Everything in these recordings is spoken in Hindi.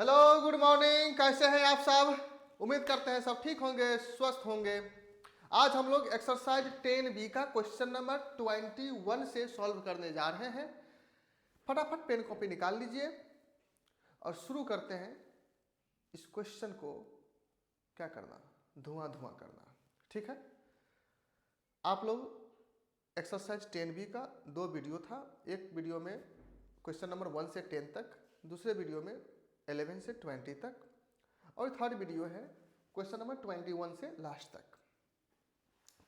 Hello, good morning. कैसे हैं आप सब? उम्मीद करते हैं सब ठीक होंगे, स्वस्थ होंगे। आज हम लोग एक्सरसाइज 10B का क्वेश्चन नंबर 21 से सॉल्व करने जा रहे हैं। फटाफट पेन कॉपी निकाल लीजिए और शुरू करते हैं। इस क्वेश्चन को क्या करना, धुआं धुआं करना। ठीक है, आप लोग एक्सरसाइज 10B का 2 वीडियो था। एक वीडियो में क्वेश्चन नंबर 1 से 10 तक, दूसरे वीडियो में 11 से 20 तक, और थर्ड वीडियो है क्वेश्चन नंबर 21 से लास्ट तक।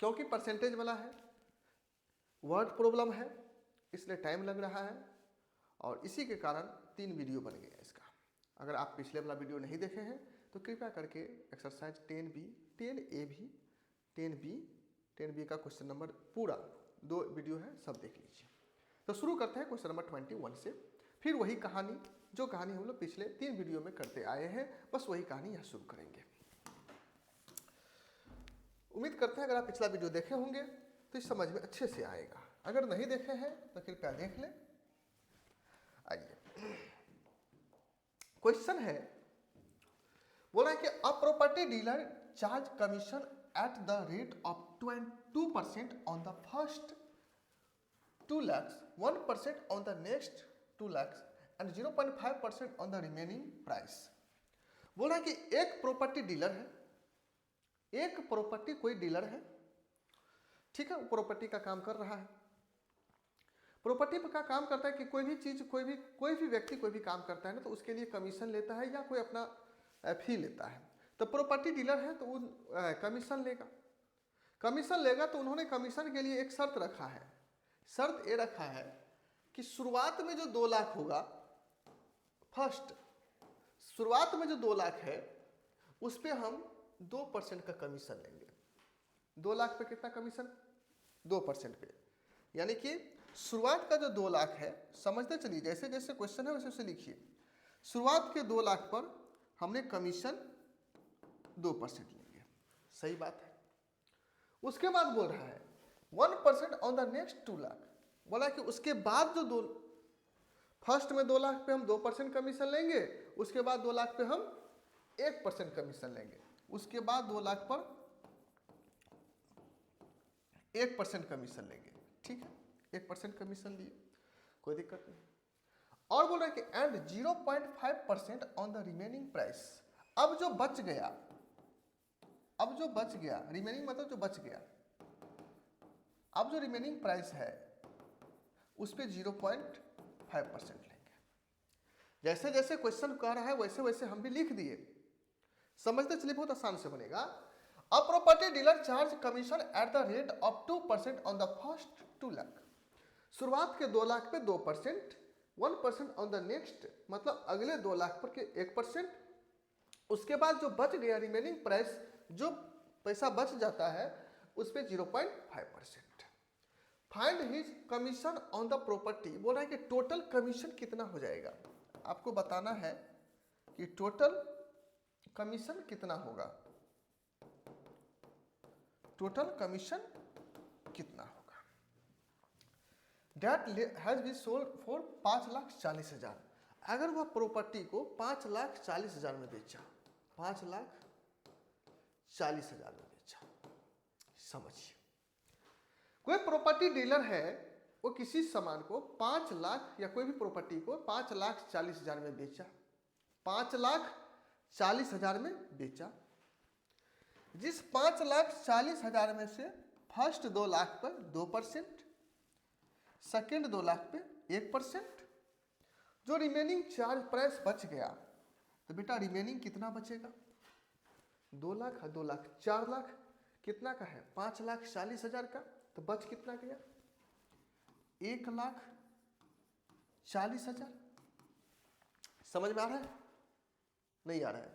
क्योंकि परसेंटेज वाला है, वर्ड प्रॉब्लम है, इसलिए टाइम लग रहा है और इसी के कारण 3 वीडियो बन गया इसका। अगर आप पिछले वाला वीडियो नहीं देखे हैं तो कृपया करके एक्सरसाइज 10B, 10A भी, 10B का क्वेश्चन नंबर पूरा 2 वीडियो है, सब देख लीजिए। तो शुरू करते हैं क्वेश्चन नंबर 21 से। फिर वही कहानी, जो कहानी हम लोग पिछले 3 वीडियो में करते आए हैं, बस वही कहानी यहाँ शुरू करेंगे। उम्मीद करते हैं अगर आप पिछला वीडियो देखे होंगे तो इस समझ में अच्छे से आएगा। अगर नहीं देखे हैं तो कृपया देख लें। आइए, क्वेश्चन है, बोला है कि a property dealer charge commission at the rate of 2% on the first 2 lakhs, 1% on the next 2 lakhs and 0.5% on the remaining price। बोला कि एक प्रॉपर्टी डीलर है, एक प्रॉपर्टी कोई डीलर है, ठीक है, वो प्रॉपर्टी का काम कर रहा है। प्रॉपर्टी का काम करता है कि कोई भी चीज, कोई भी व्यक्ति कोई भी काम करता है ना, तो उसके लिए कमीशन लेता है या कोई अपना फी लेता है। तो प्रॉपर्टी डीलर है तो वो कमीशन लेगा। कमीशन लेगा तो उन्होंने कमीशन के लिए एक शर्त रखा है। शर्त ये रखा है कि शुरुआत में जो 2 लाख होगा, फर्स्ट शुरुआत में जो 2 लाख है उस पे हम 2% का कमीशन लेंगे। 2 लाख पे कितना कमीशन? 2% पे। यानी कि शुरुआत का जो 2 लाख है, समझते चलिए, जैसे जैसे क्वेश्चन है वैसे वैसे लिखिए। शुरुआत के 2 लाख पर हमने कमीशन 2% लेंगे, सही बात है। उसके बाद बोल रहा है 1% ऑन द नेक्स्ट 2 लाख। बोला कि उसके बाद जो 2, फर्स्ट में 2 लाख पे हम 2% कमीशन लेंगे, उसके बाद 2 लाख पे हम 1% कमीशन लेंगे, उसके बाद 2 लाख पर 1% कमीशन लेंगे। ठीक है, 1% कमीशन लिए, कोई दिक्कत नहीं। और बोल रहा है कि and 0.5% on the remaining price. अब जो बच गया, रिमेनिंग मतलब जो बच गया, अब जो रिमेनिंग प्राइस है उस पर 0.5% लेंगे। जैसे जैसे क्वेश्चन कह रहा है वैसे वैसे हम भी लिख दिए, समझते चलिए, बहुत आसान से बनेगा। A property dealer charge commission at the rate of 2% on the first 2 lakh. शुरुआत के 2 लाख पे 2%, 1% ऑन द नेक्स्ट मतलब अगले 2 लाख पर के 1%, उसके बाद जो बच गया रिमेनिंग प्राइस, जो पैसा बच जाता है उस पर 0.5%। Find his commission on the property. बोल रहा है कि टोटल कमीशन कितना हो जाएगा, आपको बताना है कि टोटल कमीशन कितना होगा। टोटल कमीशन कितना होगा। That has been sold for 5,40,000। अगर वह प्रॉपर्टी को 5,40,000 में बेचा, 5,40,000 में बेचा, समझिए, कोई प्रॉपर्टी डीलर है, वो किसी सामान को 5 लाख या कोई भी प्रॉपर्टी को 5,40,000 में बेचा, 5,40,000 में बेचा। जिस 5,40,000 में से फर्स्ट 2 लाख पर 2%, सेकेंड 2 लाख पे 1%, जो रिमेनिंग चार्ज प्राइस बच गया, तो बेटा रिमेनिंग कितना बचेगा? 2 लाख है, 2 लाख 4 लाख कितना का है? 5,40,000 का। तो बच कितना गया? 1,40,000। समझ में आ रहा है? नहीं आ रहा है?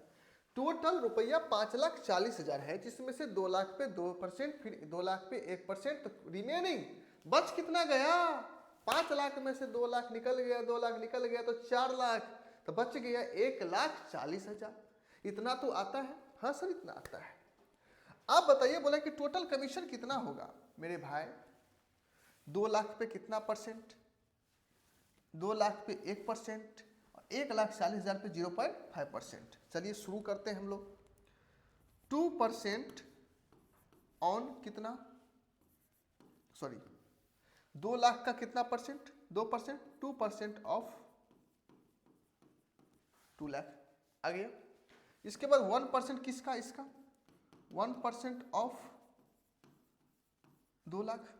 टोटल रुपया 5,40,000 है, जिसमें से 2 लाख पे 2%, फिर 2 लाख पे 1%, तो रिमेनिंग बच कितना गया? 5 लाख में से 2 लाख निकल गया, 2 लाख निकल गया तो 4 लाख, तो बच गया 1,40,000। इतना तो आता है? हाँ सर, इतना आता है। आप बताइए, बोला कि टोटल कमीशन कितना होगा मेरे भाई? 2 लाख पे कितना परसेंट? 2 लाख पे 1%, और 1,40,000 पे 0.5%। चलिए शुरू करते हैं हम लोग। 2% ऑन कितना, सॉरी 2 लाख का कितना परसेंट, 2%, 2% ऑफ 2 लाख आ गया। इसके बाद 1% किसका, इसका 1% ऑफ 2 लाख,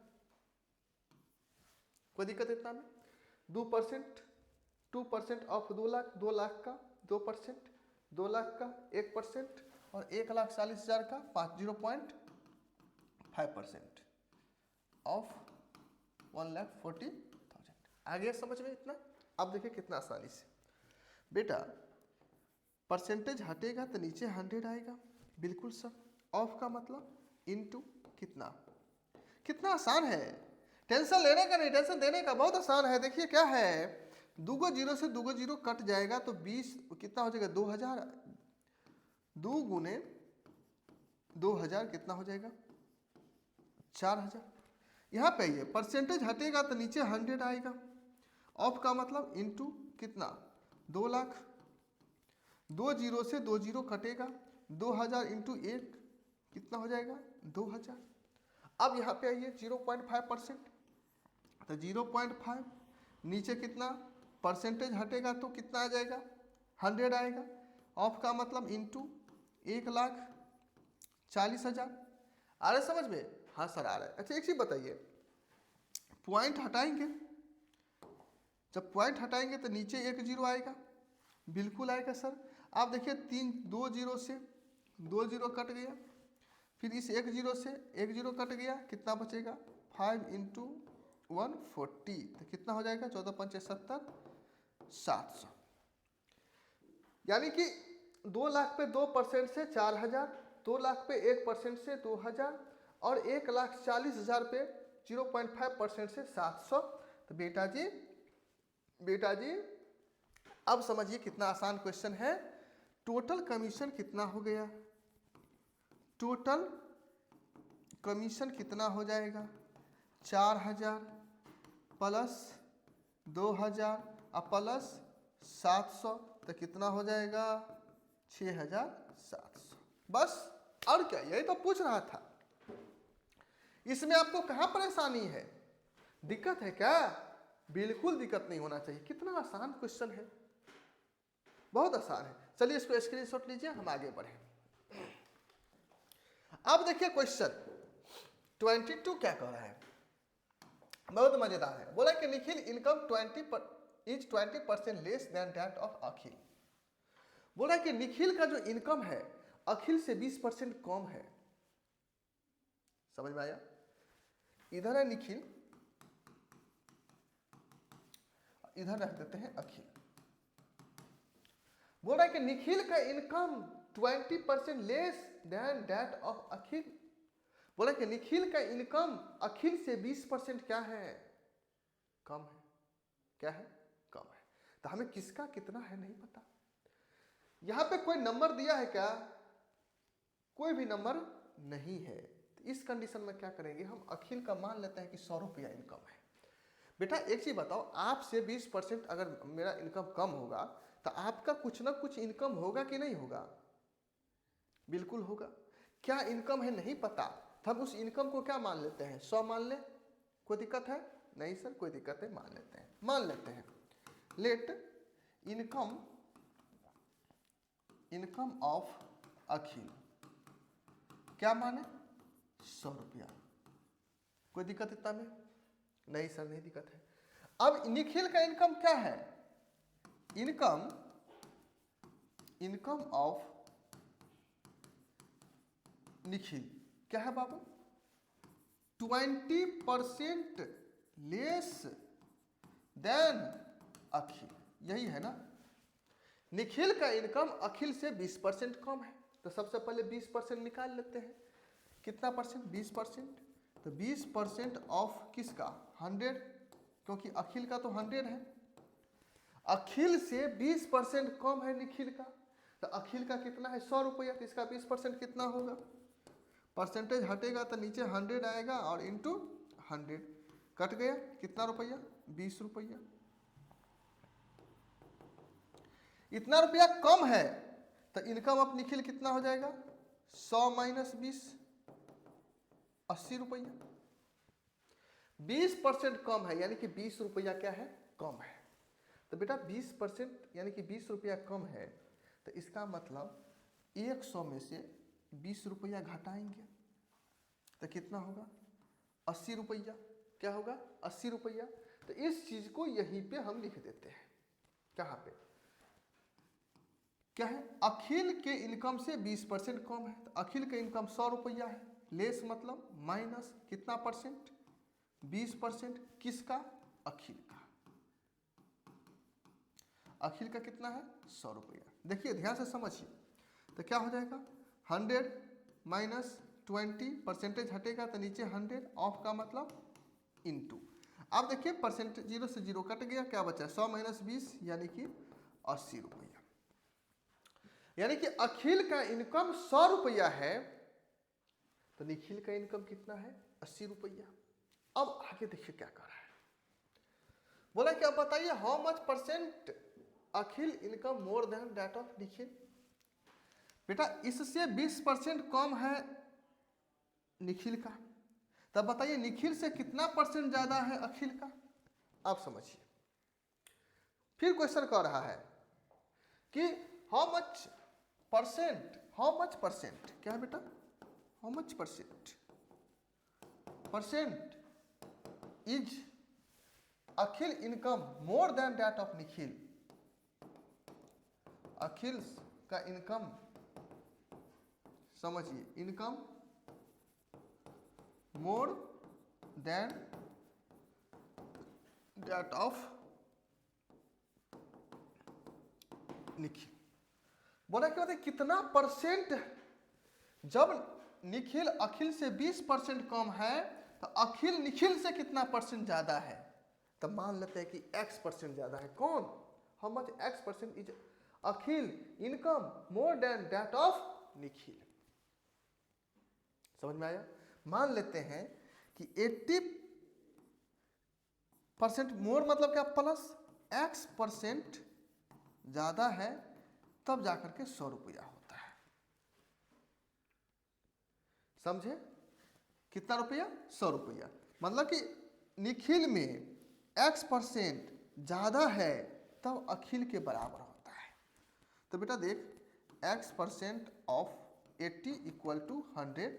कोई दिक्कत इतना में। 2%, 2% ऑफ 2 लाख, 2 लाख का 2%, 2 लाख का 1% और 1,40,000 का 0.5% ऑफ 1,40,000। आ गया समझ में इतना। अब देखिए कितना आसानी से बेटा, परसेंटेज हटेगा तो नीचे 100 आएगा, बिल्कुल सर। ऑफ का मतलब इनटू कितना, कितना आसान है, टेंशन लेने का नहीं, टेंशन देने का, बहुत आसान है। देखिए क्या है, 2 जीरो से 2 जीरो कट जाएगा तो 20 कितना हो जाएगा, 2000, 2 गुने 2000 कितना हो जाएगा, 4000। यहाँ पे ये परसेंटेज हटेगा तो नीचे 100 आएगा। ऑफ का मतलब इनटू कितना, 2 लाख, 2 जीरो से 2 जीरो कटेगा, 2000 इंटू 1 कितना हो जाएगा, 2000। अब यहाँ पे आइए 0.5%, तो 0.5 नीचे कितना, परसेंटेज हटेगा तो कितना आ जाएगा, 100 आएगा। ऑफ का मतलब इनटू 1,40,000। आ रहा है समझ में, हाँ सर आ रहा है। अच्छा एक चीज बताइए, पॉइंट हटाएंगे, जब पॉइंट हटाएंगे तो नीचे 1 जीरो आएगा, बिल्कुल आएगा सर। आप देखिए 2 जीरो से 2 जीरो कट गया, फिर इस 1 जीरो से 1 जीरो कट गया, कितना बचेगा, 5 इंटू 140 तो कितना हो जाएगा, 14×5 = 700। यानी कि 2 लाख पे 2% से 4000, 2 लाख पे 1% से 2000 और 1,40,000 पे 0.5% से 700। तो बेटा जी अब समझिए कितना आसान क्वेश्चन है। टोटल कमीशन कितना हो गया, टोटल कमीशन कितना हो जाएगा, 4000 प्लस 2000 और प्लस 700 तो कितना हो जाएगा, 6700। बस, और क्या, यही तो पूछ रहा था। इसमें आपको कहाँ परेशानी है, दिक्कत है क्या, बिल्कुल दिक्कत नहीं होना चाहिए। कितना आसान क्वेश्चन है, बहुत आसान है। चलिए इसको स्क्रीनशॉट लीजिए, हम आगे बढ़े। अब देखिए क्वेश्चन 22 क्या कह रहा है, बहुत मजेदार है। बोला कि Nikhil income 20% less than that of Akhil. बोला कि निखिल का जो इनकम है अखिल से 20% कम है। समझ में आया, इधर है निखिल, इधर रख देते हैं अखिल। बोल रहा है कि निखिल का income 20% less than that of Akhil. बोला कि निखिल का इनकम अखिल से 20% क्या है, कम है। क्या है, कम है। तो हमें किसका कितना है नहीं पता। यहां पे कोई नंबर दिया है क्या, कोई भी नंबर नहीं है। तो इस कंडीशन में क्या करेंगे, हम अखिल का मान लेते हैं कि 100 रुपया इनकम है। बेटा एक चीज बताओ, आपसे 20% अगर मेरा इनकम कम होगा तो आपका कुछ ना कुछ इनकम होगा कि नहीं होगा, बिल्कुल होगा। क्या इनकम है नहीं पता, तो हम उस इनकम को क्या मान लेते हैं, 100 मान ले, कोई दिक्कत है नहीं सर, कोई दिक्कत है, मान लेते हैं, मान लेते हैं। लेट इनकम ऑफ अखिल क्या माने, 100 रुपया। कोई दिक्कत इतना में नहीं सर, नहीं दिक्कत है। अब निखिल का इनकम क्या है, इनकम ऑफ निखिल क्या है बाबू, 20% लेस देन अखिल, यही है ना। निखिल का इनकम अखिल से 20% कम है, तो सबसे पहले 20% निकाल लेते हैं। कितना परसेंट, 20%। तो 20% ऑफ किसका, 100, क्योंकि अखिल का तो 100 है। अखिल से 20% कम है निखिल का, तो अखिल का कितना है, 100 रुपया। तो इसका 20% कितना होगा, परसेंटेज हटेगा तो नीचे 100 आएगा और इंटू 100 कट गया, कितना रुपया, 20 रुपया। इतना रुपया कम है तो इनकम ऑफ निखिल कितना हो जाएगा, 100 माइनस 20, 80 रुपया। 20% कम है यानी कि 20 रुपया क्या है, कम है। तो बेटा 20% यानी कि 20 रुपया कम है, तो इसका मतलब 100 में से 20 रुपया घटाएंगे तो कितना होगा, 80 रुपया। क्या होगा, 80 रुपया। तो इस चीज को यहीं पे हम लिख देते हैं। कहाँ पे, क्या है, अखिल के इनकम से 20% कम है, तो अखिल का इनकम 100 रुपया है, लेस मतलब माइनस कितना परसेंट, 20%। किसका, अखिल का। अखिल का कितना है, 100 रुपया। देखिए ध्यान से समझिए, तो क्या हो जाएगा, 100 माइनस 20, परसेंटेज हटेगा तो नीचे 100, ऑफ का मतलब इनटू। अब देखिए परसेंट 0 से 0 कट गया, क्या बचा, 100 माइनस 20 यानी कि 80 रुपया। यानी कि अखिल का इनकम 100 रुपया है तो निखिल का इनकम कितना है, 80 रुपया। अब आगे देखिए क्या कर रहा है, बोला क्या, बताइए how much percent Akhil income more than that of Nikhil. बेटा इससे 20% कम है निखिल का, तब बताइए निखिल से कितना परसेंट ज्यादा है अखिल का। आप समझिए, फिर क्वेश्चन कह रहा है कि how much percent, how much percent क्या है बेटा, how much percent, percent is Akhil income more than that of Nikhil. Akhil का इनकम, समझिए, income more than that of Nikhil. बोला क्या, कितना परसेंट, जब निखिल अखिल से 20% कम है तो अखिल निखिल से कितना परसेंट ज्यादा है। तो मान लेते हैं कि x% ज्यादा है। कौन, how much x% is Akhil income more than that of Nikhil. समझ में आया। मान लेते हैं कि 80% मोर मतलब क्या, प्लस x% ज्यादा है, तब जाकर के 100 रुपया होता है। समझे, कितना रुपया, 100 रुपया। मतलब कि निखिल में x% ज्यादा है तब अखिल के बराबर होता है। तो बेटा देख, x% ऑफ 80 इक्वल टू 100,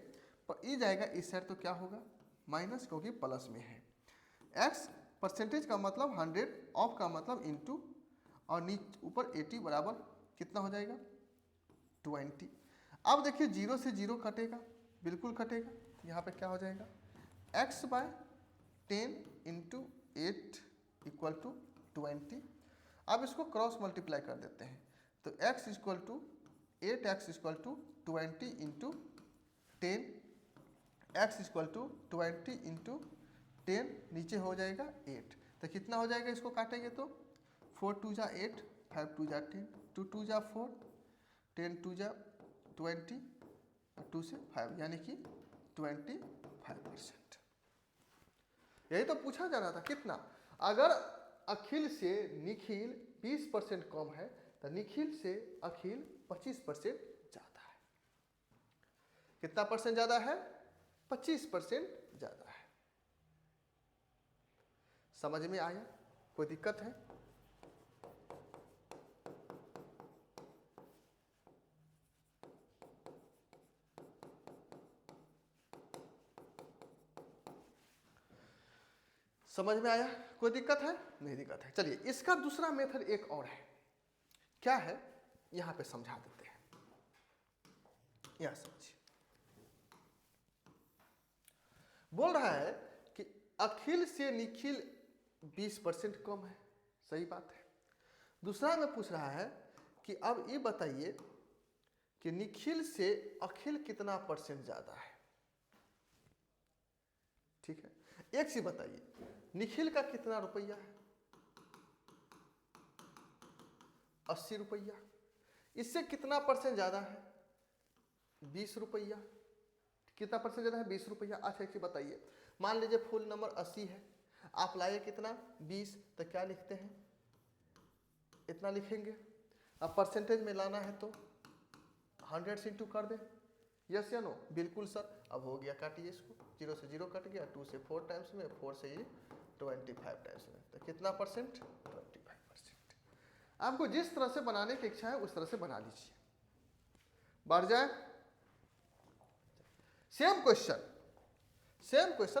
पर ई जाएगा इस साइड तो क्या होगा, माइनस, क्योंकि प्लस में है। x परसेंटेज का मतलब 100, ऑफ का मतलब इनटू, और नीचे ऊपर 80 बराबर कितना हो जाएगा, 20। अब देखिए 0 से 0 कटेगा, बिल्कुल कटेगा। यहाँ पे क्या हो जाएगा, x/10 इंटू 8 इक्वल टू 20। अब इसको क्रॉस मल्टीप्लाई कर देते हैं, तो x equal to 8x equal to 20 into 10, x equal to 20 into 10, नीचे हो जाएगा 8। तो कितना हो जाएगा, इसको काटेंगे तो 4 2 जा 8, 5 2 जा 10, 2 2 जा 4, 10 2 जा 20, 2 से 5 यानी कि 25%। यही तो पूछा जा रहा था, कितना, अगर अखिल से निखिल 20% कम है तो निखिल से अखिल 25% ज्यादा है। कितना परसेंट ज्यादा है, 25% ज्यादा है। समझ में आया, कोई दिक्कत है। समझ में आया, कोई दिक्कत है, नहीं दिक्कत है। चलिए इसका दूसरा मेथड एक और है, क्या है, यहां पे समझा देते हैं। यहां समझिए, बोल रहा है कि अखिल से निखिल 20% कम है, सही बात है। दूसरा में पूछ रहा है कि अब ये बताइए कि निखिल से अखिल कितना परसेंट ज्यादा है। ठीक है, एक चीज बताइए, निखिल का कितना रुपया है, 80 रुपया। इससे कितना परसेंट ज्यादा है, 20 रुपया। कितना परसेंट ज्यादा है, 20 रुपया। अच्छा एक चीज बताइए, मान लीजिए फुल नंबर 80 है, आप लाए कितना, 20, तो क्या लिखते हैं, इतना लिखेंगे। अब परसेंटेज में लाना है तो 100 से इंटू कर दे, यस या नो? बिल्कुल सर। अब हो गया, काटिए इसको, 0 से 0 कट गया, 2 से 4 टाइम्स में, 4 से ये 25 टाइम्स में, तो कितना परसेंट? 25%। आपको जिस तरह से बनाने की इच्छा है उस तरह से बना लीजिए। बढ़ जाए, सेम क्वेश्चन,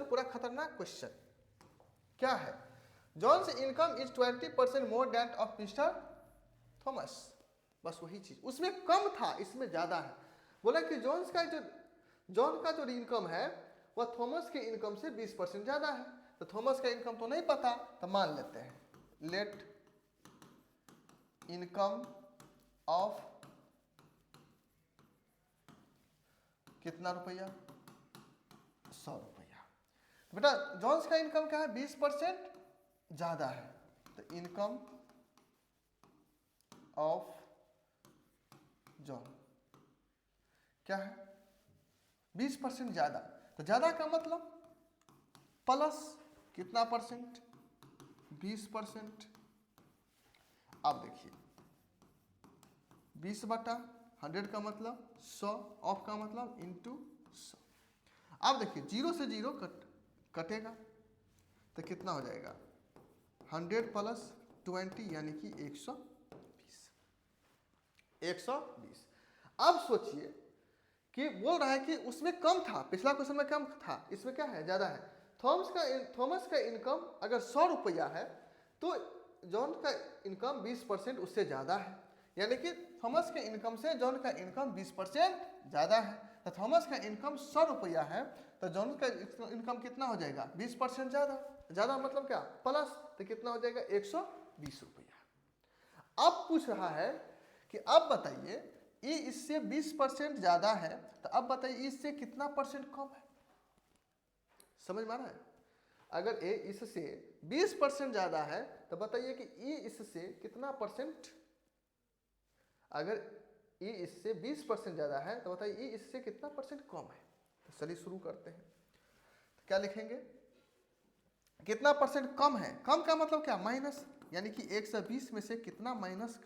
पूरा खतरनाक क्वेश्चन क्या है? John's income is 20% more that of mister Thomas. बस वही चीज, उसमें कम था, इसमें ज्यादा है। बोला कि जॉन का जो इनकम है वह थॉमस के इनकम से 20% ज्यादा है। तो थॉमस का इनकम तो नहीं पता, तो मान लेते हैं, लेट इनकम ऑफ कितना रुपया? 100 रुपया। बेटा जॉन्स का इनकम क्या है? 20% ज्यादा है, तो इनकम ऑफ जॉन क्या है? 20% ज्यादा। तो ज्यादा का मतलब प्लस कितना परसेंट? 20%। अब देखिए 20/100 का मतलब 100, ऑफ का मतलब इंटू 100। अब देखिए 0 से 0 कटेगा तो कितना हो जाएगा? 100 प्लस 20 यानी कि 120। अब सोचिए कि बोल रहा है कि उसमें कम था, पिछला क्वेश्चन में कम था, इसमें क्या है? ज्यादा है। थॉमस का इनकम अगर 100 रुपया है तो जॉन का इनकम 20% उससे ज्यादा है, यानी कि थॉमस के इनकम से जॉन का इनकम 20% ज्यादा है। तो थॉमस का इनकम 100 रुपया है तो जॉन का इनकम कितना हो जाएगा? 20% ज्यादा मतलब क्या? प्लस, तो कितना हो जाएगा? 120 रुपया। अब पूछ रहा है कि अब बताइए ये इससे 20% ज्यादा है, तो अब बताइए इससे कितना परसेंट कम है? समझ में आ रहा है? अगर ए इससे 20% ज्यादा है तो बताइए कि ई इससे कितना परसेंट? अगर ई इससे 20% ज्यादा है तो बताइए ई इससे कितना परसेंट कम है? तो चलिए शुरू करते हैं। तो क्या लिखेंगे? कितना परसेंट कम है? कम का मतलब क्या? माइनस, यानी कि 120 में से कितना माइनस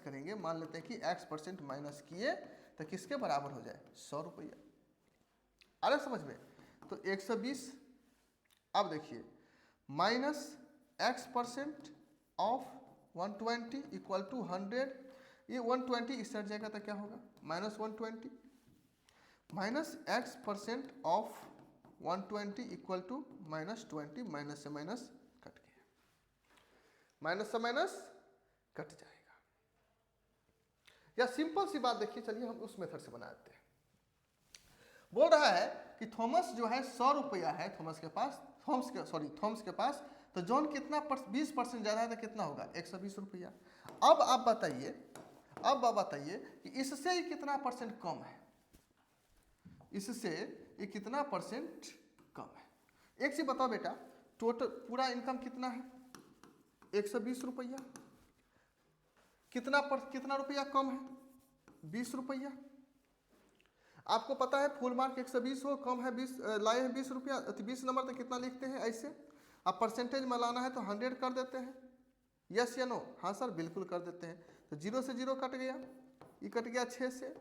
करेंगे? मान लेते हैं कि x% माइनस किए तो किसके बराबर हो जाए? 100 रुपया। अरे समझ में? तो 120, अब देखिए minus x% of 120 equal to 100। ये 120 इस साइड जाएगा तो क्या होगा? Minus 120 minus x% of 120 equal to minus 20, minus से माइनस कट गया, माइनस से माइनस कट जाएगा। या सिंपल सी बात देखिए, चलिए हम उस मेथड से बनाते हैं। बोल रहा है कि थॉमस जो है 100 रुपया है थॉमस के पास, तो जॉन कितना 20% ज्यादा है तो कितना होगा? 120 रुपया। अब आप बताइए कि इससे ये कितना परसेंट कम है? इससे ये कितना परसेंट कम है? एक चीज बताओ बेटा, टोटल पूरा इनकम कितना है? 120 रुपया। कितना रुपया कम है? 20 रुपया। आपको पता है फुल मार्क 120 हो, कम है 20, लाए हैं 20 रुपया, 20 नंबर तक कितना लिखते हैं ऐसे। अब परसेंटेज में लाना है तो 100 कर देते हैं, यस या नो? हाँ सर बिल्कुल कर देते हैं। तो 0 से 0 कट गया, ये कट गया 6 से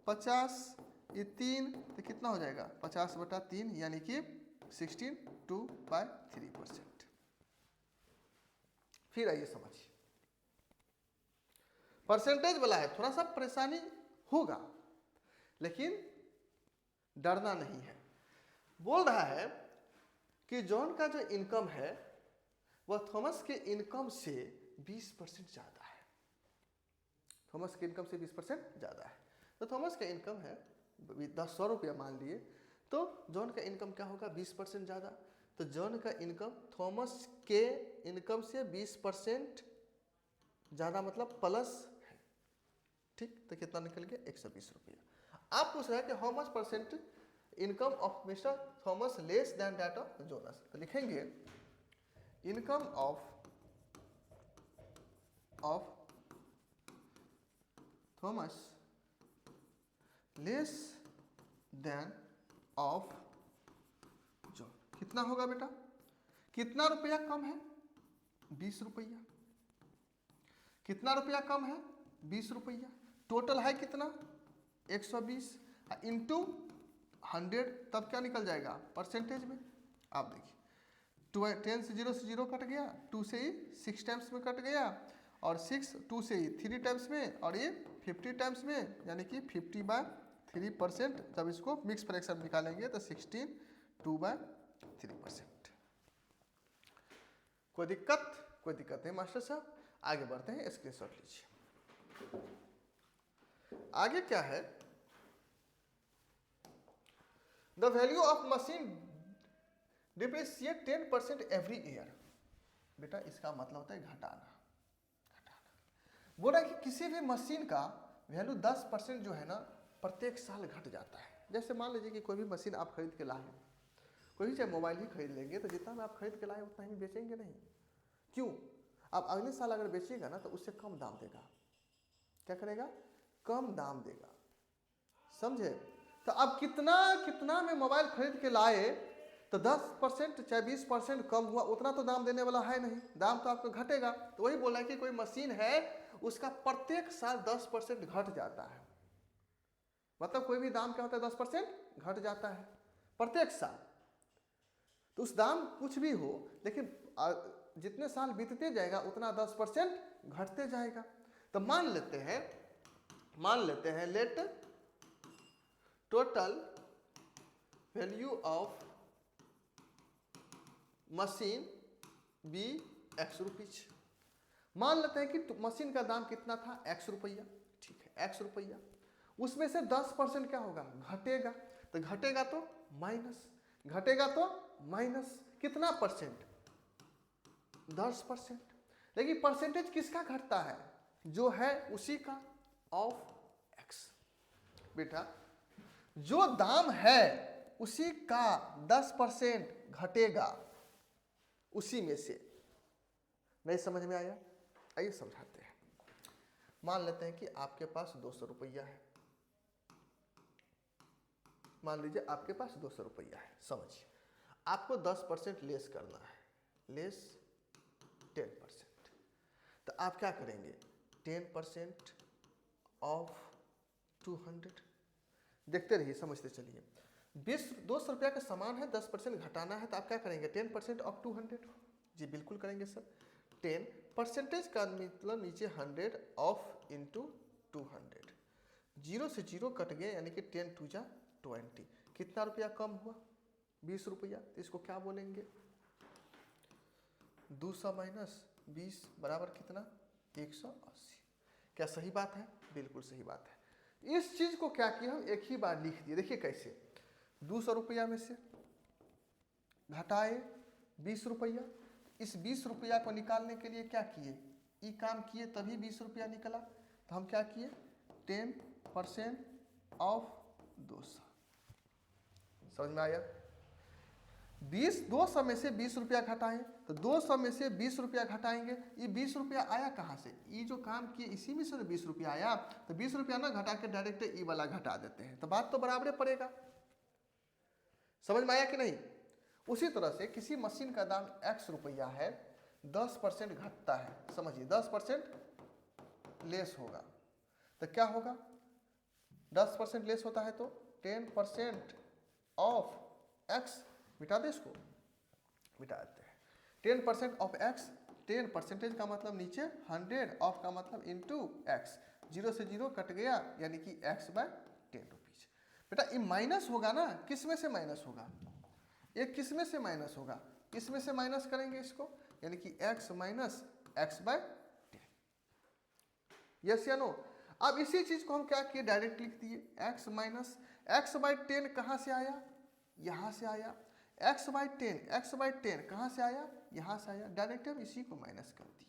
50, ये 3, तो कितना हो जाएगा? 50/3 यानी कि 16/3%। फिर आइए समझिए, परसेंटेज वाला है, थोड़ा सा परेशानी होगा लेकिन डरना नहीं है। बोल रहा है कि जॉन का जो इनकम है वह थॉमस के इनकम से 20% ज्यादा है। थॉमस के इनकम से 20% ज्यादा है। तो थॉमस का इनकम है 100 रुपया मान लिए, तो जॉन का इनकम क्या होगा? 20% ज्यादा। तो जॉन का इनकम थॉमस के इनकम से 20% ज्यादा मतलब प्लस है, ठीक? तो कितना निकल गया? 120 रुपया। आप पूछ रहे हैं कि how much percent income of mister Thomas less than that of Jonas. तो लिखेंगे income of Thomas less than of John. कितना होगा बेटा? कितना रुपया कम है? 20 रुपया। कितना रुपया कम है? 20 रुपया। टोटल है कितना? 120 इंटू 100, तब क्या निकल जाएगा परसेंटेज में? आप देखिए 10 से 0 कट गया, 2 से ही 6 टाइम्स में कट गया, और 6 2 से ही 3 टाइम्स में, और ये 50 टाइम्स में, यानी कि 50/3%। जब इसको मिक्स फ्रैक्शन निकालेंगे तो 16 2/3%। कोई दिक्कत? कोई दिक्कत नहीं मास्टर साहब। आगे बढ़ते हैं, स्क्रीनशॉट लीजिए। आगे क्या है? The value of machine depreciate 10% every year. बेटा इसका मतलब होता है घटाना। बोला कि किसी भी मशीन का वैल्यू 10% जो है ना प्रत्येक साल घट जाता है। जैसे मान लीजिए कि कोई भी मशीन आप खरीद के लाए, कोई भी चाहे मोबाइल ही खरीद लेंगे, तो जितना में आप खरीद के लाए उतना ही बेचेंगे नहीं। क्यों? आप अगले साल अगर बेचिएगा ना तो उससे कम दाम देगा। क्या करेगा? कम दाम देगा। समझे? तो अब कितना में मोबाइल खरीद के लाए तो 10% चाहे 20% कम हुआ, उतना तो दाम देने वाला है नहीं, दाम तो आपको घटेगा। तो वही बोला है कि कोई मशीन है उसका प्रत्येक साल 10% घट जाता है। मतलब कोई भी दाम क्या होता है? 10% घट जाता है प्रत्येक साल। तो उस दाम कुछ भी हो, लेकिन जितने साल बीतते जाएगा उतना 10% घटते जाएगा। तो मान लेते हैं let total value of machine be x rupees. मान लेते हैं कि मशीन का दाम कितना था? x रुपया। ठीक है, x रुपया। उसमें से 10% क्या होगा? घटेगा। तो घटेगा तो माइनस कितना परसेंट? 10%। लेकिन परसेंटेज किसका घटता है? जो है उसी का, ऑफ x। बेटा जो दाम है उसी का 10% घटेगा उसी में से। नहीं समझ में आया? आइए समझाते हैं। मान लेते हैं कि आपके पास 200 रुपया है। मान लीजिए आपके पास 200 रुपया है। समझिए आपको 10% लेस करना है, लेस 10%। तो आप क्या करेंगे? 10% ऑफ 200। देखते रहिए, समझते चलिए। 200 रुपया का सामान है, 10% घटाना है, तो आप क्या करेंगे? 10% ऑफ 200। जी बिल्कुल करेंगे सर। 10% का मतलब नीचे 100 ऑफ इंटू 200। 0 से 0 कट गए, यानी कि 10 2 जा 20। कितना रुपया कम हुआ? 20 रुपया। तो इसको क्या बोलेंगे? 200 माइनस 20 बराबर कितना? 180। क्या सही बात है? बिल्कुल सही बात है। इस चीज को क्या किया हम? एक ही बार लिख दिए। देखिए कैसे? 200 रुपया में से घटाए 20 रुपया। इस 20 रुपया को निकालने के लिए क्या किए? ये काम किए तभी 20 रुपया निकला। तो हम क्या किए? 10% ऑफ 200। समझ में आया? 200 में से 20 रुपया घटाएं, तो 200 में से 20 रुपया घटाएंगे। ये 20 रुपया आया कहाँ से? ये जो काम किए इसी में से 20 रुपया आया। तो 20 रुपया ना घटा के डायरेक्ट ई वाला घटा देते हैं, तो बात तो बराबर पड़ेगा। समझ में आया कि नहीं? उसी तरह से किसी मशीन का दाम x रुपया है, 10% घटता है। समझिए 10% लेस होगा तो क्या होगा? 10% लेस होता है तो 10% ऑफ x। मिटा दे इसको, मिटा देते हैं। 10% ऑफ x, 10% का मतलब नीचे 100, ऑफ का मतलब इंटू x। 0 से 0 कट गया, यानी कि x/10 रुपीज। बेटा ये माइनस होगा ना, किस में से माइनस होगा? एक किस में से माइनस होगा? इसमें से माइनस करेंगे इसको, यानी कि x माइनस x/10। यस या नो? अब इसी चीज को हम क्या किए? डायरेक्ट लिख दिए। x माइनस x/10 कहाँ से आया? यहाँ से आया। x/10 कहाँ से आया? यहाँ से आया। डायरेक्ट हम इसी को माइनस कर दिए।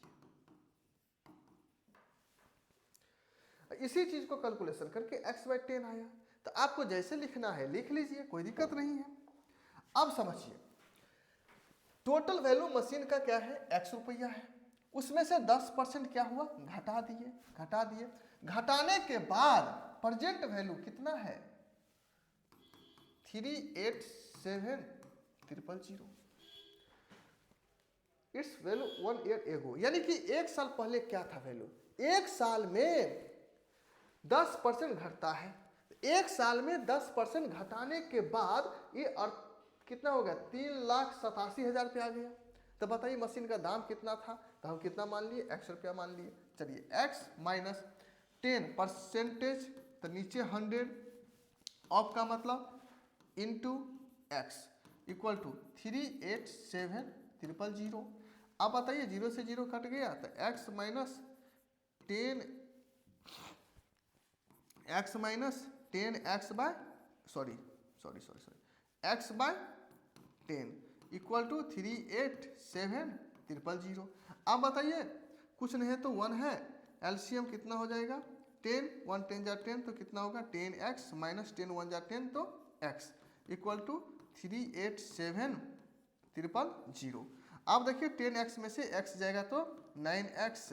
इसी चीज को कैलकुलेशन करके x/10 आया। तो आपको जैसे लिखना है लिख लीजिए, कोई दिक्कत नहीं है। अब समझिए टोटल वैल्यू मशीन का क्या है? x रुपया है। उसमें से 10% क्या हुआ? घटा दिए। घटाने के बाद प्रेजेंट वैल्यू कितना है? 387,000। इट्स वैल्यू 1 ईयर एगो, यानी कि एक साल पहले क्या था वैल्यू? एक साल में 10% घटता है। एक साल में 10% घटाने के बाद ये कितना हो गया, 3,87,000 रुपया आ गया। तो बताइए मशीन का दाम कितना था, तो हम कितना मान लिए, x रुपया मान लिए। चलिए x माइनस 10%, तो नीचे 100 ऑफ का मतलब इंटू एक्स इक्वल टू 387,000। अब बताइए 0 से 0 कट गया तो x minus 10x by x by 10 equal to 387,000। अब बताइए कुछ नहीं है तो 1 है, एलसीएम कितना हो जाएगा 10, 1 10 जा 10 तो कितना होगा 10x माइनस 10 1 जा 10 तो x इक्वल टू 387,000। अब देखिए 10x में से x जाएगा तो 9x,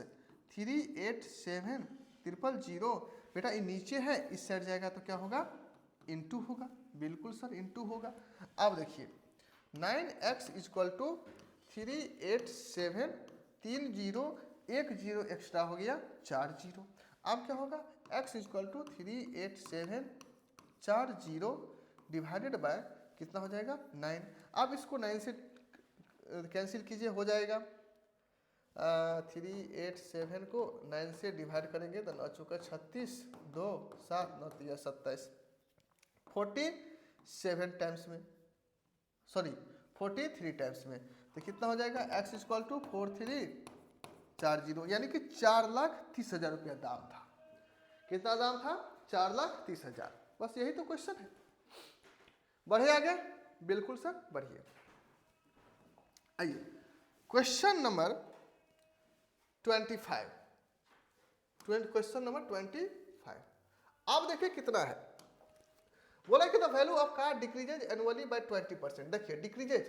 387,000 बेटा ये नीचे है, इस साइड जाएगा तो क्या होगा इंटू होगा। बिल्कुल सर इंटू होगा। अब देखिए 9x इक्वल टू 387, 3 0 1 0 एक्स्ट्रा हो गया 4 0। अब क्या होगा x equal to 387,40 divided by कितना हो जाएगा 9। अब इसको 9 से कैंसिल कीजिए, हो जाएगा 387 को 9 से डिवाइड करेंगे तो 9 चौका 36, 2 7 9 3 27, 47 टाइम्स में, सॉरी 43 टाइम्स में, तो कितना हो जाएगा x इक्वल टू 4340, यानी कि 4,30,000 रुपया दाम था। कितना दाम था 4,30,000। बस यही तो क्वेश्चन है। बढ़े आगे, बिल्कुल सर बढ़िए। आइए क्वेश्चन नंबर 25, क्वेश्चन नंबर 25। अब देखिए कितना है, बोला कि the value of car decreases annually by 20%। देखिए डिक्रीजेज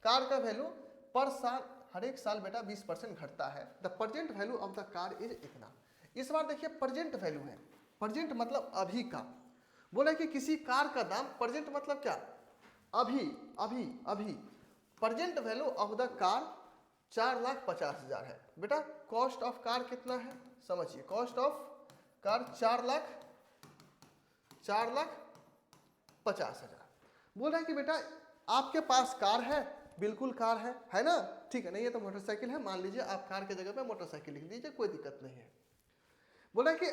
कार का वैल्यू पर साल, हर एक साल बेटा 20% घटता है। The present value of the car is इतना। इस बार देखिए प्रेजेंट वैल्यू है, प्रेजेंट मतलब अभी का। बोला कि किसी कार का दाम, प्रेजेंट मतलब क्या, अभी अभी अभी। Present value of the car 4,50,000 है। बेटा कॉस्ट ऑफ कार कितना है समझिए, कॉस्ट ऑफ कार 4,50,000। बोल रहा है कि बेटा आपके पास कार है, बिल्कुल कार है ना, ठीक है। नहीं है तो मोटरसाइकिल है, मान लीजिए आप कार के जगह पे मोटरसाइकिल लिख दीजिए, कोई दिक्कत नहीं है। बोला है कि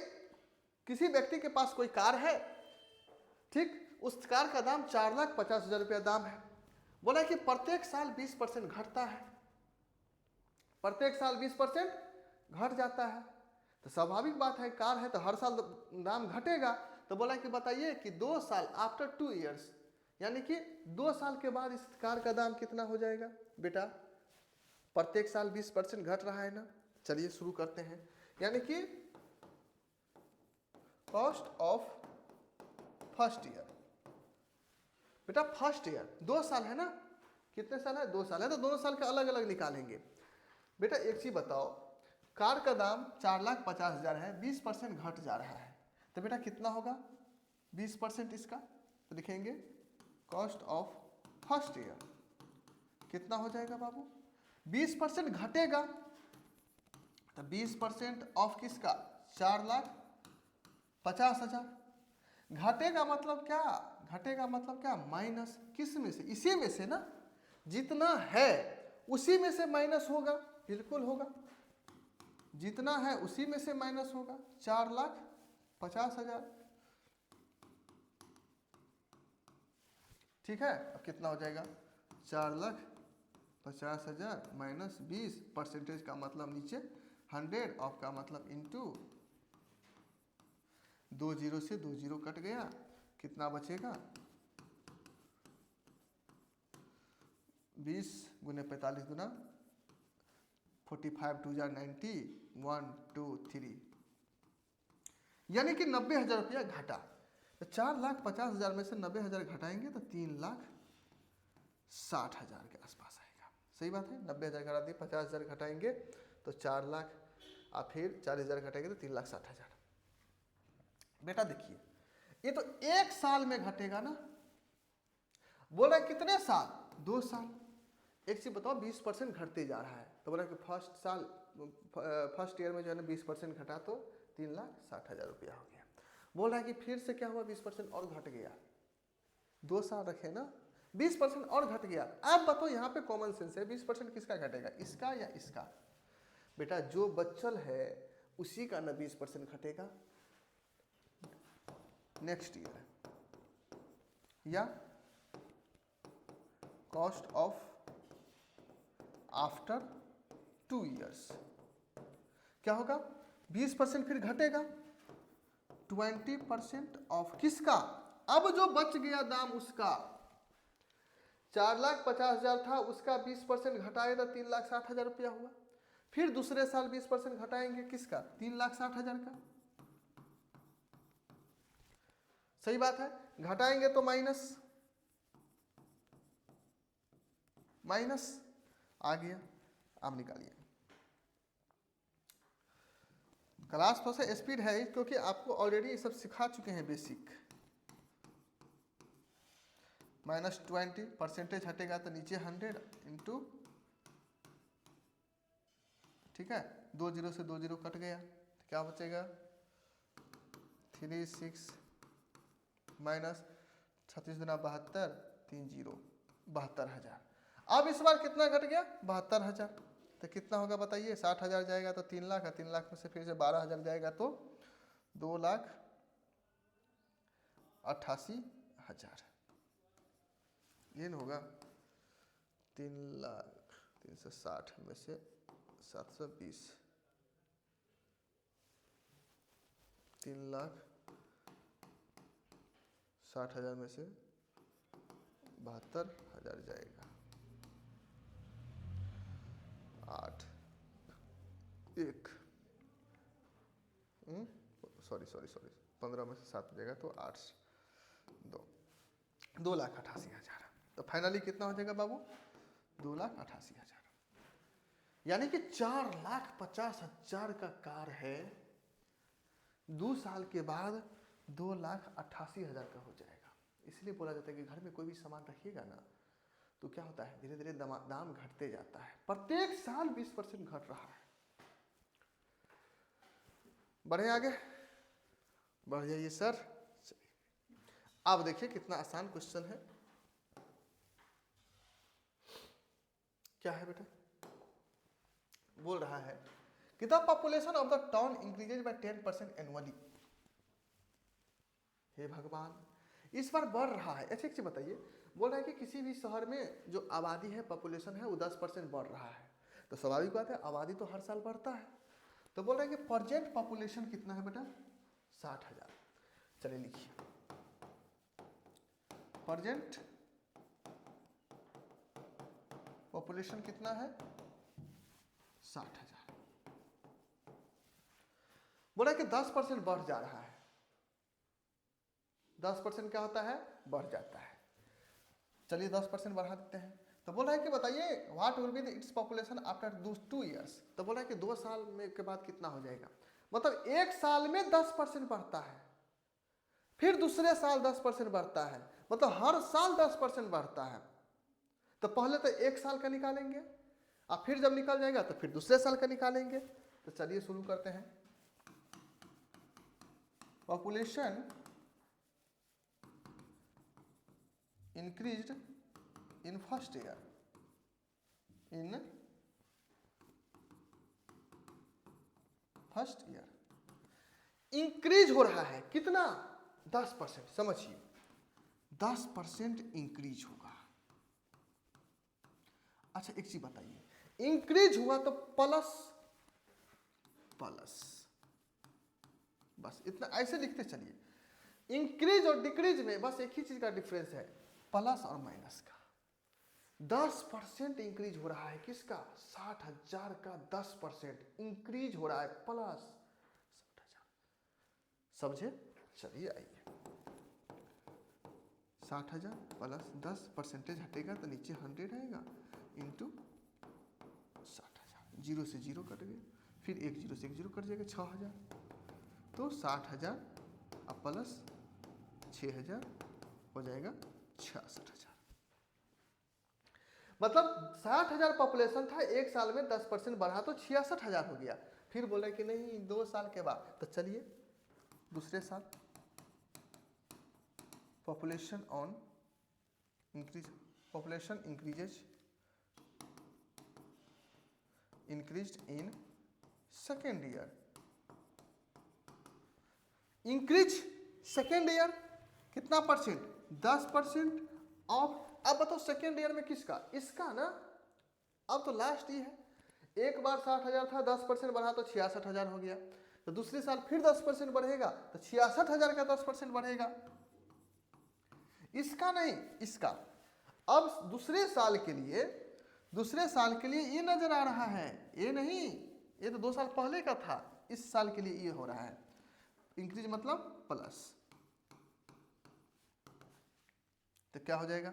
किसी व्यक्ति के पास कोई कार है, ठीक, उस कार का दाम 4,50,000 रुपया दाम है। बोला है कि प्रत्येक साल 20% घटता है, प्रत्येक साल 20% घट जाता है। तो स्वाभाविक बात है, कार है तो हर साल दाम घटेगा। तो बोला कि बताइए कि 2 साल आफ्टर 2 ईयर्स, यानी कि 2 साल के बाद इस कार का दाम कितना हो जाएगा। बेटा प्रत्येक साल 20% घट रहा है ना। चलिए शुरू करते हैं, यानी कि कॉस्ट ऑफ फर्स्ट ईयर। बेटा फर्स्ट ईयर 2 साल है ना, कितने साल है 2 साल है, तो दोनों साल का अलग अलग निकालेंगे। बेटा एक चीज बताओ, कार का दाम 4,50,000 है, 20% घट जा रहा है, तो बेटा कितना होगा 20% इसका, तो लिखेंगे कॉस्ट ऑफ फर्स्ट ईयर कितना हो जाएगा बाबू, 20% घटेगा तो 20% ऑफ किसका 4,50,000। घटेगा मतलब क्या, घटेगा मतलब क्या, माइनस किस में से, इसी में से ना, जितना है उसी में से माइनस होगा, बिल्कुल होगा, जितना है उसी में से माइनस होगा। 4,50,000, ठीक है। अब कितना हो जाएगा 4,50,000 माइनस 20%, का मतलब नीचे 100 ऑफ का मतलब इंटू 2 0 से 2 0 कट गया, कितना बचेगा 20 गुने 45 गुना 45 2 90 1 2 3, यानी कि 90,000 रुपया घटा। तो 4,50,000 में से 90,000 घटाएंगे तो 3,60,000 के आसपास आएगा। सही बात है, 90,000 घटा दिए, 50,000 घटाएंगे तो 4 लाख, और फिर 40,000 घटाएंगे तो 3,60,000। बेटा देखिए ये तो 1 साल में घटेगा ना, बोला कितने साल 2 साल, एक चीज बताओ, 20% घटते जा रहा है, तो बोला कि फर्स्ट ईयर में जो है ना 20% घटा तो 3,60,000 रुपया हो गया। बोल रहा है कि फिर से क्या हुआ, 20% और घट गया, 2 साल रखे ना, 20% और घट गया। अब बताओ यहाँ पे कॉमन सेंस है, 20% किसका घटेगा, इसका या इसका? बेटा जो बच्चल है उसी का ना 20% घटेगा नेक्स्ट ईयर, या कॉस्ट ऑफ आफ्टर 2 ईयर्स क्या होगा, 20% फिर घटेगा, 20% ऑफ किसका, अब जो बच गया दाम उसका। 4,50,000 था, उसका 20% घटाए तो 3,60,000 रुपया हुआ। फिर दूसरे साल 20% घटाएंगे किसका, 3,60,000 का। सही बात है, घटाएंगे तो माइनस आ गया। अब निकालिए, क्लास थोड़ा सा स्पीड है क्योंकि आपको ऑलरेडी ये सब सिखा चुके हैं बेसिक। -20 परसेंटेज हटेगा तो नीचे 100 इंटू, ठीक है, 2 जीरो से 2 जीरो कट गया तो क्या बचेगा, 36 माइनस 36 दुना 72, 3 जीरो 72,000। अब इस बार कितना घट गया, 72,000, तो कितना होगा बताइए, 60,000 जाएगा तो 3 लाख, 3 लाख में से फिर से 12,000 जाएगा तो 2,88,000। ये न होगा, 3,360 में से 720, 3,60,000 में से 72,000 जाएगा, 8 1 सॉरी 15 में से 7 जाएगा तो 8 2, 2,88,000। तो फाइनली कितना हो जाएगा बाबू, 2,88,000। यानी कि 4,50,000 का कार है, 2 साल के बाद 2,88,000 का हो जाएगा। इसलिए बोला जाता है कि घर में कोई भी सामान रखिएगा ना तो क्या होता है, धीरे धीरे दाम घटते जाता है। प्रत्येक साल 20% घट रहा है। बढ़े आगे, बढ़ जाइए सर। अब देखिए कितना आसान क्वेश्चन है। क्या है बेटा, बोल रहा है कि the population of the town increases by 10% annually. हे भगवान, इस बार बढ़ रहा है। अच्छा एक चीज बताइए, बोल रहा है कि किसी भी शहर में जो आबादी है, पॉपुलेशन है, वो 10% बढ़ रहा है, तो स्वाभाविक बात है आबादी तो हर साल बढ़ता है। तो बोल रहा है कि प्रेजेंट पॉपुलेशन कितना है बेटा, 60,000। चलिए लिखिए, प्रेजेंट पॉपुलेशन कितना है, 60,000। बोला कि 10% बढ़ जा रहा है। 10% क्या होता है, बढ़ जाता है। चलिए 10% बढ़ा देते हैं। तो बोल रहा है कि बताइए what will be its population after 2 years. तो बोल रहा है कि 2 साल में के बाद कितना हो जाएगा, मतलब 1 साल में 10% बढ़ता है, फिर दूसरे साल 10% बढ़ता है, मतलब हर साल 10% बढ़ता है। तो पहले तो 1 साल का निकालेंगे और फिर जब निकल जाएगा तो फिर दूसरे साल का निकालेंगे। तो चलिए शुरू करते हैं। Population increased in first year, increase हो रहा है कितना, 10%। समझिए 10% इंक्रीज होगा। अच्छा एक चीज बताइए, इंक्रीज हुआ तो प्लस, बस इतना ऐसे लिखते चलिए। इंक्रीज और डिक्रीज में बस एक ही चीज का डिफरेंस है, प्लस और माइनस का। 10% इंक्रीज हो रहा है किसका, 60,000 का 10% इंक्रीज हो रहा है, प्लस 60,000। समझे, चलिए आइए, 60,000 प्लस 10% हटेगा तो नीचे 100 आएगा इंटू 60,000। 0 से 0 कट गया, फिर 1 0 से 1 0 कट जाएगा, 6,000। तो 60,000 अब प्लस 6,000 हो जाएगा 66,000। मतलब 60,000 पॉपुलेशन था, एक साल में 10% बढ़ा तो 66,000 हो गया। फिर बोले कि नहीं 2 साल के बाद, तो चलिए दूसरे साल population on increase, population increased in second year, increase second year कितना परसेंट, 10% ऑफ। अब बताओ सेकेंड ईयर में किसका, इसका ना। अब तो लास्ट ही है, एक बार 60,000 था, 10% बढ़ा तो 66,000 हो गया। तो दूसरे साल फिर 10% बढ़ेगा तो 66,000 का 10% बढ़ेगा, इसका नहीं, इसका। अब दूसरे साल के लिए ये नजर आ रहा है, ये नहीं, ये तो 2 साल पहले का था, इस साल के लिए ये हो रहा है। इंक्रीज मतलब प्लस, तो क्या हो जाएगा,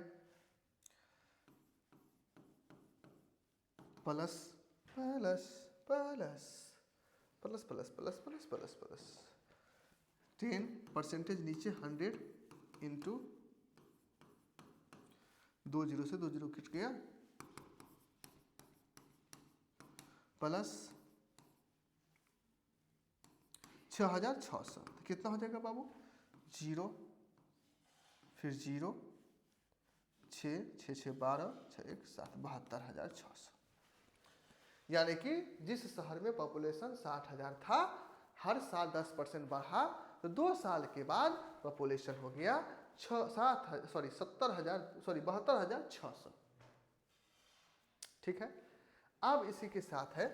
plus plus plus plus plus plus plus plus plus 10% नीचे 100 इंटू 2 जीरो से 2 जीरो कट गया, प्लस 6,600। तो कितना हो जाएगा बाबू, 0 फिर 0, 6 6 6 12 6 1 7, 72,600। यानी कि जिस शहर में पॉपुलेशन 60,000 था, हर साल 10% बढ़ा, तो 2 साल के बाद पॉपुलेशन हो गया 72,600। ठीक है। अब इसी के साथ है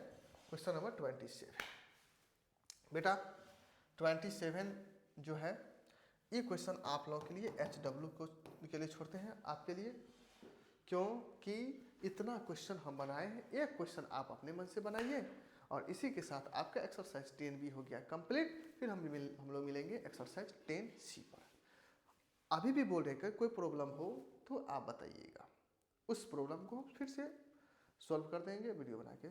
क्वेश्चन नंबर 27। बेटा 27 जो है, ये क्वेश्चन आप लोगों के लिए HW के लिए छोड़ते हैं, आपके लिए, क्योंकि इतना क्वेश्चन हम बनाए हैं। एक क्वेश्चन आप अपने मन से बनाइए, और इसी के साथ आपका एक्सरसाइज 10 भी हो गया कंप्लीट। फिर हम लोग मिलेंगे एक्सरसाइज 10C पर। अभी भी बोल रहे हैं, कोई प्रॉब्लम हो तो आप बताइएगा, उस प्रॉब्लम को फिर से सॉल्व कर देंगे वीडियो बना के।